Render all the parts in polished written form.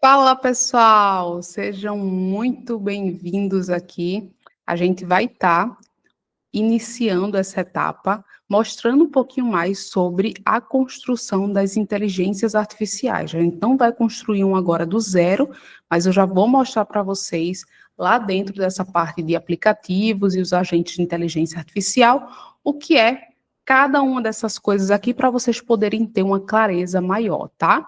Fala pessoal, sejam muito bem-vindos aqui. A gente vai estar iniciando essa etapa, mostrando um pouquinho mais sobre a construção das inteligências artificiais. A gente não vai construir um agora do zero, mas eu já vou mostrar para vocês lá dentro dessa parte de aplicativos e os agentes de inteligência artificial, o que é cada uma dessas coisas aqui para vocês poderem ter uma clareza maior, tá?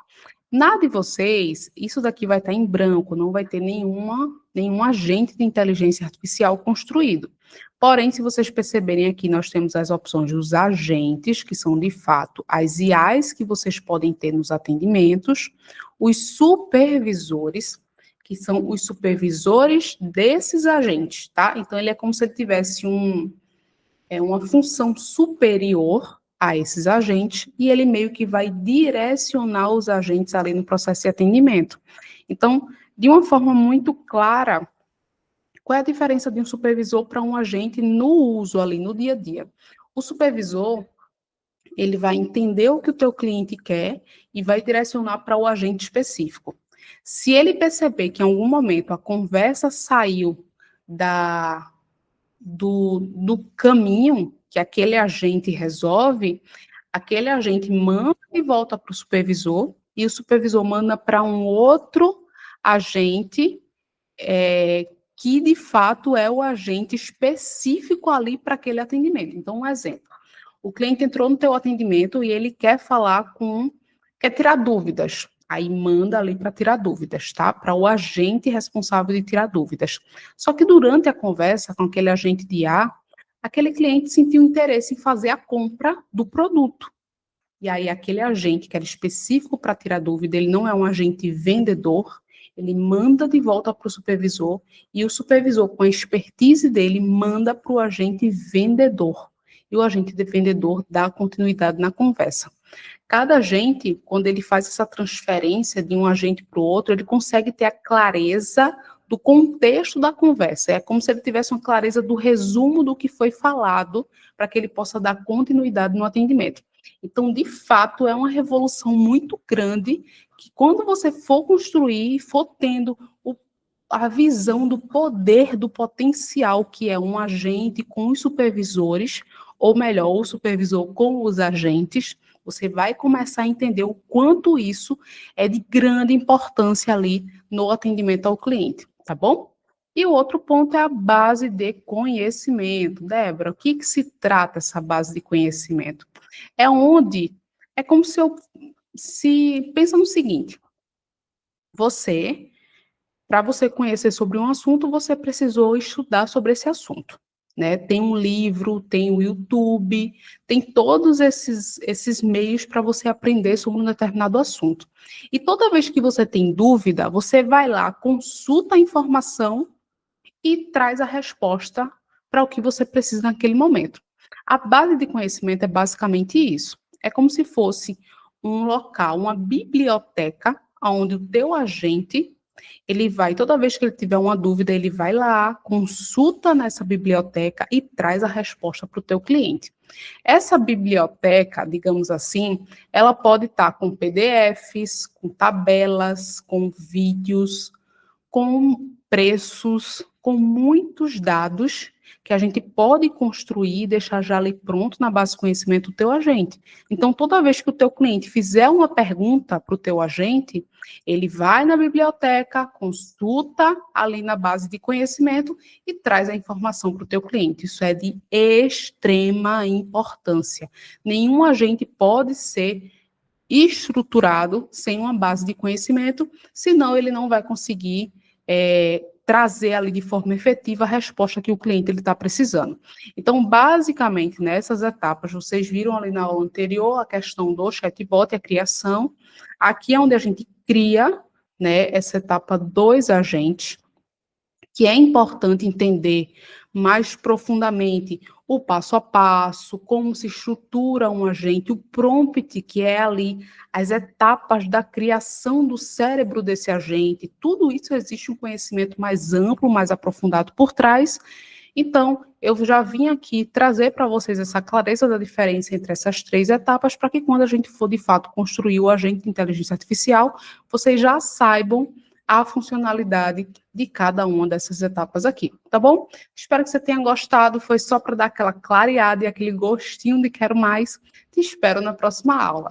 Na de vocês, isso daqui vai estar em branco, não vai ter nenhum agente de inteligência artificial construído. Porém, se vocês perceberem aqui, nós temos as opções dos agentes, que são de fato as IAs que vocês podem ter nos atendimentos, os supervisores, que são os supervisores desses agentes, tá? Então, ele é como se ele tivesse uma função superior a esses agentes e ele meio que vai direcionar os agentes ali no processo de atendimento. Então, de uma forma muito clara, qual é a diferença de um supervisor para um agente no uso ali, no dia a dia? O supervisor, ele vai entender o que o teu cliente quer e vai direcionar para o agente específico. Se ele perceber que em algum momento a conversa saiu do caminho que aquele agente resolve, aquele agente manda e volta para o supervisor, e o supervisor manda para um outro agente, que de fato é o agente específico ali para aquele atendimento. Então, um exemplo. O cliente entrou no teu atendimento e ele quer tirar dúvidas. Aí manda ali para tirar dúvidas, tá? Para o agente responsável de tirar dúvidas. Só que durante a conversa com aquele agente de IA, aquele cliente sentiu interesse em fazer a compra do produto. E aí aquele agente que era específico para tirar dúvida, ele não é um agente vendedor, ele manda de volta para o supervisor e o supervisor, com a expertise dele, manda para o agente vendedor. E o agente vendedor dá continuidade na conversa. Cada agente, quando ele faz essa transferência de um agente para o outro, ele consegue ter a clareza do contexto da conversa. É como se ele tivesse uma clareza do resumo do que foi falado, para que ele possa dar continuidade no atendimento. Então, de fato, é uma revolução muito grande que quando você for construir, for tendo a visão do poder, do potencial que é um agente com os supervisores, ou melhor, o supervisor com os agentes, você vai começar a entender o quanto isso é de grande importância ali no atendimento ao cliente, tá bom? E o outro ponto é a base de conhecimento. Débora, o que se trata essa base de conhecimento? É como se pensa no seguinte, para você conhecer sobre um assunto, você precisou estudar sobre esse assunto, né? Tem um livro, tem o YouTube, tem todos esses meios para você aprender sobre um determinado assunto. E toda vez que você tem dúvida, você vai lá, consulta a informação e traz a resposta para o que você precisa naquele momento. A base de conhecimento é basicamente isso. É como se fosse um local, uma biblioteca, onde o teu agente, ele vai, toda vez que ele tiver uma dúvida, ele vai lá, consulta nessa biblioteca e traz a resposta para o teu cliente. Essa biblioteca, digamos assim, ela pode estar com PDFs, com tabelas, com vídeos, com preços, com muitos dados que a gente pode construir e deixar já ali pronto na base de conhecimento do teu agente. Então, toda vez que o teu cliente fizer uma pergunta para o teu agente, ele vai na biblioteca, consulta ali na base de conhecimento e traz a informação para o teu cliente. Isso é de extrema importância. Nenhum agente pode ser estruturado sem uma base de conhecimento, senão ele não vai conseguir trazer ali de forma efetiva a resposta que o cliente está precisando. Então, basicamente, nessas etapas, vocês viram ali na aula anterior a questão do chatbot, a criação. Aqui é onde a gente cria, né, essa etapa dos agentes, que é importante entender mais profundamente o passo a passo, como se estrutura um agente, o prompt, que é ali as etapas da criação do cérebro desse agente, tudo isso existe um conhecimento mais amplo, mais aprofundado por trás, Então, eu já vim aqui trazer para vocês essa clareza da diferença entre essas 3 etapas, para que quando a gente for, de fato, construir o agente de inteligência artificial, vocês já saibam a funcionalidade de cada uma dessas etapas aqui, tá bom? Espero que você tenha gostado, foi só para dar aquela clareada e aquele gostinho de quero mais. Te espero na próxima aula.